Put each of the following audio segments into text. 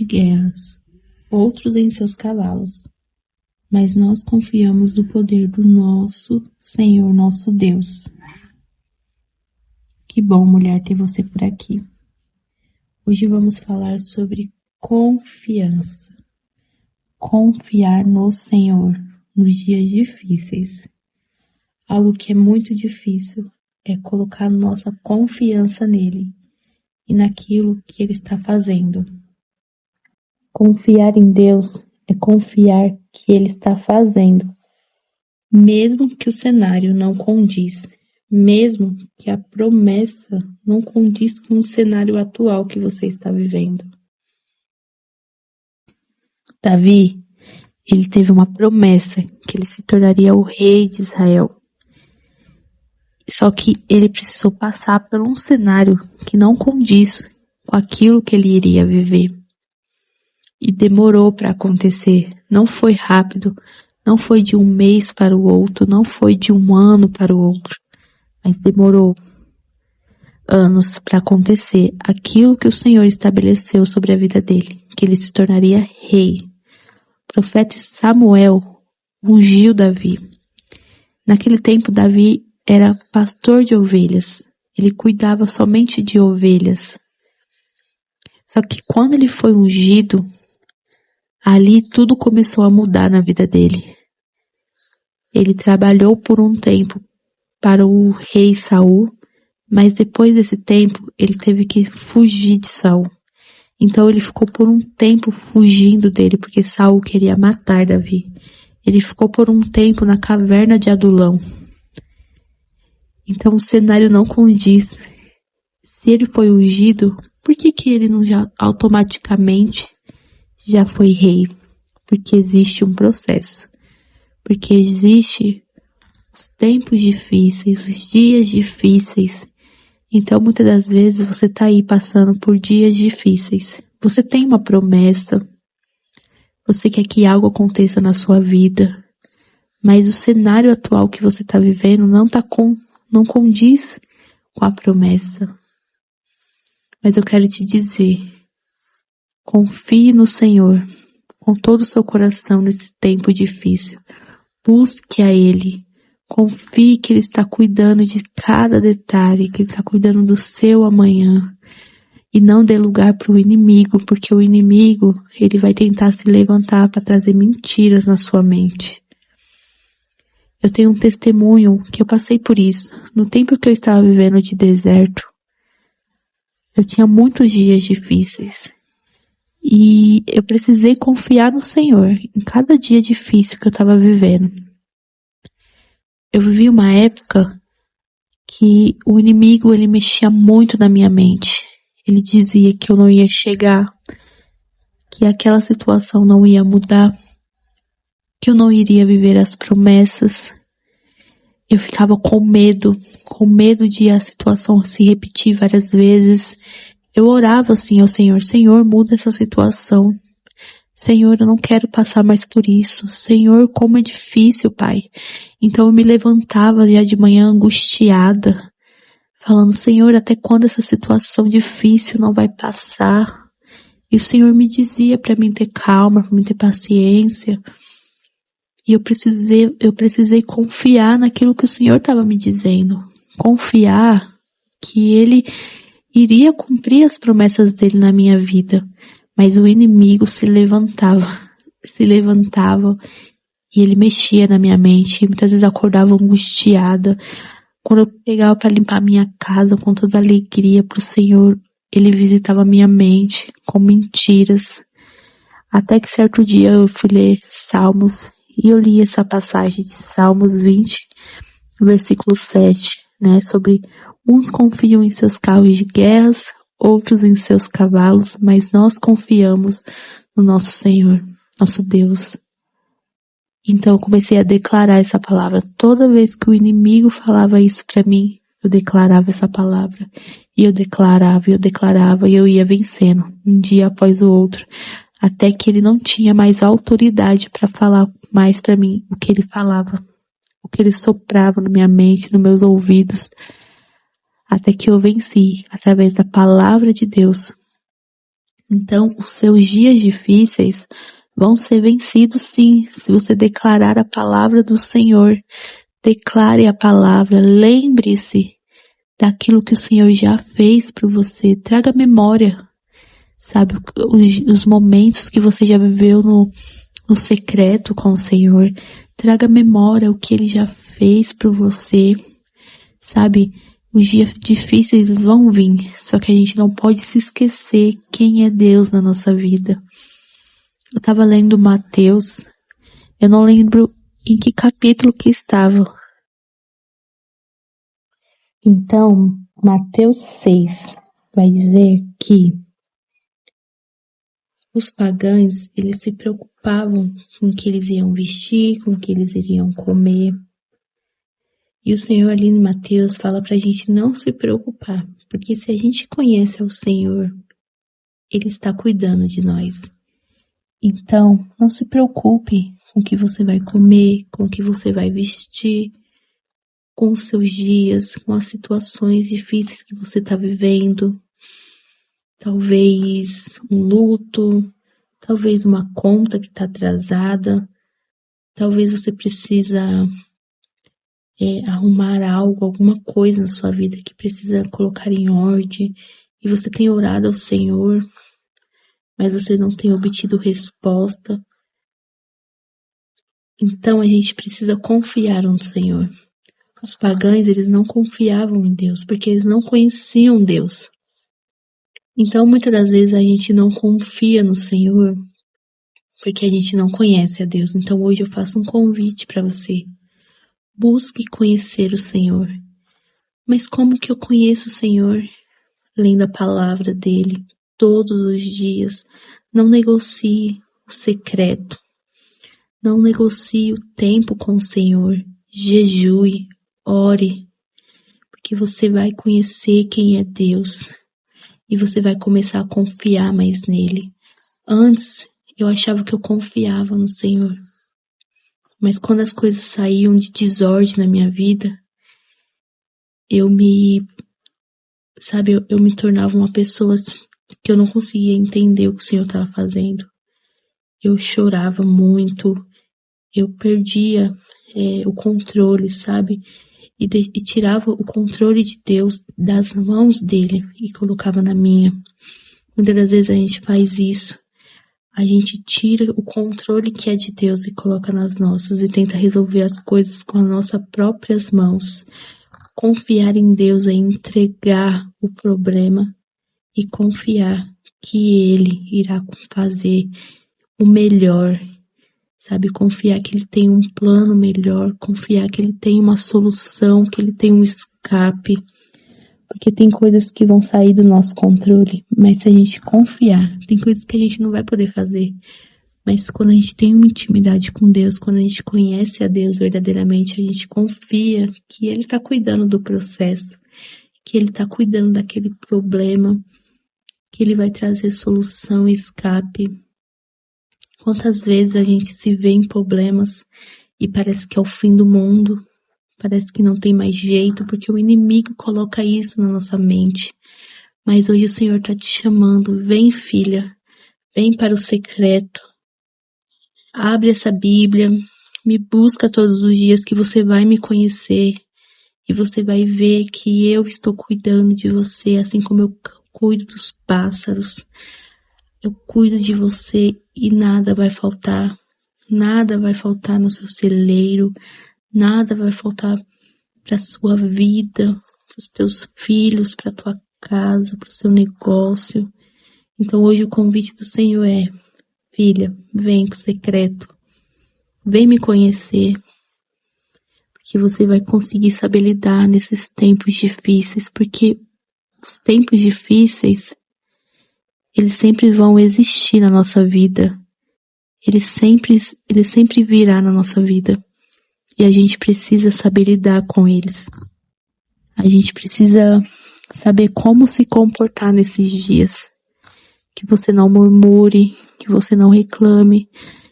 guerras, outros em seus cavalos. Mas nós confiamos no poder do nosso Senhor, nosso Deus. Que bom, mulher, ter você por aqui. Hoje vamos falar sobre confiança. Confiar no Senhor nos dias difíceis. Algo que é muito difícil é colocar nossa confiança nele e naquilo que ele está fazendo. Confiar em Deus é confiar que ele está fazendo, mesmo que o cenário não condiz, mesmo que a promessa não condiz com o cenário atual que você está vivendo. Davi, ele teve uma promessa que ele se tornaria o rei de Israel. Só que ele precisou passar por um cenário que não condiz com aquilo que ele iria viver. E demorou para acontecer. Não foi rápido, não foi de um mês para o outro, não foi de um ano para o outro, mas demorou anos para acontecer aquilo que o Senhor estabeleceu sobre a vida dele, que ele se tornaria rei. O profeta Samuel ungiu Davi. Naquele tempo, Davi era pastor de ovelhas. Ele cuidava somente de ovelhas. Só que quando ele foi ungido, ali tudo começou a mudar na vida dele. Ele trabalhou por um tempo para o rei Saul, mas depois desse tempo ele teve que fugir de Saul. Então ele ficou por um tempo fugindo dele, porque Saul queria matar Davi. Ele ficou por um tempo na caverna de Adulão. Então o cenário não condiz. Se ele foi ungido, por que ele não já automaticamente já foi rei? Porque existe um processo. Porque existe os tempos difíceis, os dias difíceis. Então muitas das vezes você está aí passando por dias difíceis. Você tem uma promessa. Você quer que algo aconteça na sua vida. Mas o cenário atual que você está vivendo não condiz com a promessa. Mas eu quero te dizer, confie no Senhor com todo o seu coração nesse tempo difícil. Busque a Ele. Confie que Ele está cuidando de cada detalhe, que Ele está cuidando do seu amanhã. E não dê lugar para o inimigo, porque o inimigo, ele vai tentar se levantar para trazer mentiras na sua mente. Eu tenho um testemunho que eu passei por isso. No tempo que eu estava vivendo de deserto, eu tinha muitos dias difíceis. E eu precisei confiar no Senhor em cada dia difícil que eu estava vivendo. Eu vivi uma época que o inimigo ele mexia muito na minha mente. Ele dizia que eu não ia chegar, que aquela situação não ia mudar, que eu não iria viver as promessas. Eu ficava com medo de a situação se repetir várias vezes. Eu orava assim ao Senhor, Senhor, muda essa situação. Senhor, eu não quero passar mais por isso. Senhor, como é difícil, Pai. Então eu me levantava já de manhã angustiada, falando, Senhor, até quando essa situação difícil não vai passar? E o Senhor me dizia para mim ter calma, para mim ter paciência. E eu precisei confiar naquilo que o Senhor estava me dizendo. Confiar que Ele iria cumprir as promessas dele na minha vida. Mas o inimigo se levantava e ele mexia na minha mente. E muitas vezes eu acordava angustiada. Quando eu pegava para limpar minha casa com toda alegria para o Senhor, ele visitava minha mente com mentiras. Até que certo dia eu fui ler Salmos e eu li essa passagem de Salmos 20, versículo 7, né, sobre uns confiam em seus carros de guerras, outros em seus cavalos, mas nós confiamos no nosso Senhor, nosso Deus. Então eu comecei a declarar essa palavra. Toda vez que o inimigo falava isso para mim, eu declarava essa palavra. E eu declarava, e eu ia vencendo, um dia após o outro, até que ele não tinha mais autoridade para falar mais para mim o que ele falava, o que ele soprava na minha mente, nos meus ouvidos, até que eu venci através da palavra de Deus. Então, os seus dias difíceis vão ser vencidos sim, se você declarar a palavra do Senhor. Declare a palavra, lembre-se daquilo que o Senhor já fez por você. Traga memória, sabe, os momentos que você já viveu no secreto com o Senhor. Traga memória o que Ele já fez por você, sabe? Os dias difíceis vão vir, só que a gente não pode se esquecer quem é Deus na nossa vida. Eu estava lendo Mateus, eu não lembro em que capítulo que estava. Então, Mateus 6 vai dizer que os pagãos, eles se preocupavam com o que eles iam vestir, com o que eles iriam comer. E o Senhor ali em Mateus fala pra gente não se preocupar, porque se a gente conhece o Senhor, Ele está cuidando de nós. Então, não se preocupe com o que você vai comer, com o que você vai vestir, com os seus dias, com as situações difíceis que você está vivendo. Talvez um luto, talvez uma conta que está atrasada, talvez você precisa arrumar algo, alguma coisa na sua vida que precisa colocar em ordem, e você tem orado ao Senhor, mas você não tem obtido resposta. Então a gente precisa confiar no Senhor. Os pagãos, eles não confiavam em Deus, porque eles não conheciam Deus. Então muitas das vezes a gente não confia no Senhor, porque a gente não conhece a Deus. Então hoje eu faço um convite para você. Busque conhecer o Senhor. Mas como que eu conheço o Senhor? Lendo a palavra dele todos os dias. Não negocie o secreto. Não negocie o tempo com o Senhor. Jejue, ore, porque você vai conhecer quem é Deus e você vai começar a confiar mais nele. Antes, eu achava que eu confiava no Senhor, mas quando as coisas saíam de desordem na minha vida, eu me tornava uma pessoa que eu não conseguia entender o que o Senhor estava fazendo. Eu chorava muito, eu perdia o controle, sabe? E tirava o controle de Deus das mãos dele e colocava na minha. Muitas das vezes a gente faz isso. A gente tira o controle que é de Deus e coloca nas nossas e tenta resolver as coisas com as nossas próprias mãos. Confiar em Deus é entregar o problema e confiar que Ele irá fazer o melhor. Sabe, confiar que Ele tem um plano melhor, confiar que Ele tem uma solução, que Ele tem um escape. Porque tem coisas que vão sair do nosso controle, mas se a gente confiar, tem coisas que a gente não vai poder fazer. Mas quando a gente tem uma intimidade com Deus, quando a gente conhece a Deus verdadeiramente, a gente confia que Ele está cuidando do processo, que Ele está cuidando daquele problema, que Ele vai trazer solução e escape. Quantas vezes a gente se vê em problemas e parece que é o fim do mundo, parece que não tem mais jeito, porque o inimigo coloca isso na nossa mente. Mas hoje o Senhor está te chamando, vem filha, vem para o secreto, abre essa Bíblia, me busca todos os dias que você vai me conhecer e você vai ver que eu estou cuidando de você, assim como eu cuido dos pássaros. Eu cuido de você e nada vai faltar no seu celeiro, nada vai faltar para a sua vida, para os teus filhos, para a tua casa, para o seu negócio. Então hoje o convite do Senhor é, filha, vem para o secreto, vem me conhecer, porque você vai conseguir saber lidar nesses tempos difíceis, porque os tempos difíceis, eles sempre vão existir na nossa vida. Ele sempre virá na nossa vida. E a gente precisa saber lidar com eles. A gente precisa saber como se comportar nesses dias. Que você não murmure, que você não reclame.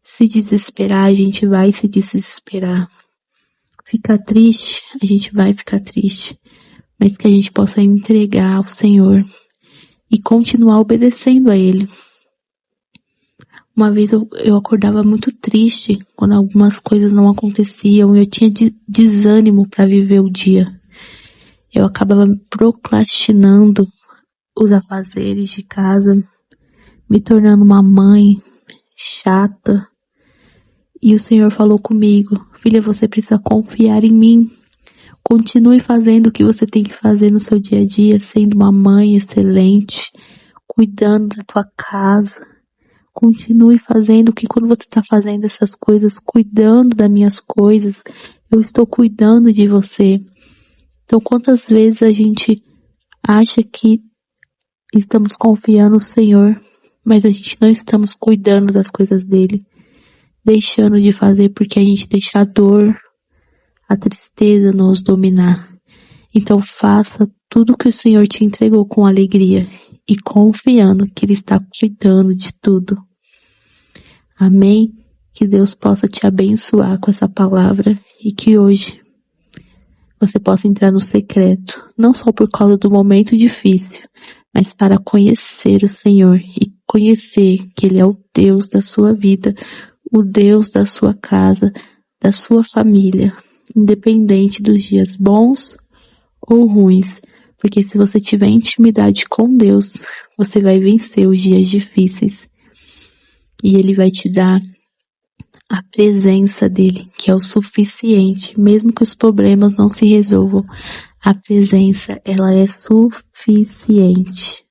Se desesperar, a gente vai se desesperar. Ficar triste, a gente vai ficar triste. Mas que a gente possa entregar ao Senhor e continuar obedecendo a Ele. Uma vez eu acordava muito triste quando algumas coisas não aconteciam e eu tinha desânimo para viver o dia. Eu acabava procrastinando os afazeres de casa, me tornando uma mãe chata. E o Senhor falou comigo: filha, você precisa confiar em mim. Continue fazendo o que você tem que fazer no seu dia a dia, sendo uma mãe excelente, cuidando da tua casa. Continue fazendo, que quando você está fazendo essas coisas, cuidando das minhas coisas, eu estou cuidando de você. Então, quantas vezes a gente acha que estamos confiando no Senhor, mas a gente não estamos cuidando das coisas dele, deixando de fazer porque a gente deixa a dor, a tristeza nos dominar. Então faça tudo que o Senhor te entregou com alegria e confiando que Ele está cuidando de tudo. Amém? Que Deus possa te abençoar com essa palavra e que hoje você possa entrar no secreto, não só por causa do momento difícil, mas para conhecer o Senhor e conhecer que Ele é o Deus da sua vida, o Deus da sua casa, da sua família, independente dos dias bons ou ruins, porque se você tiver intimidade com Deus, você vai vencer os dias difíceis e Ele vai te dar a presença dele, que é o suficiente, mesmo que os problemas não se resolvam, a presença, ela é suficiente.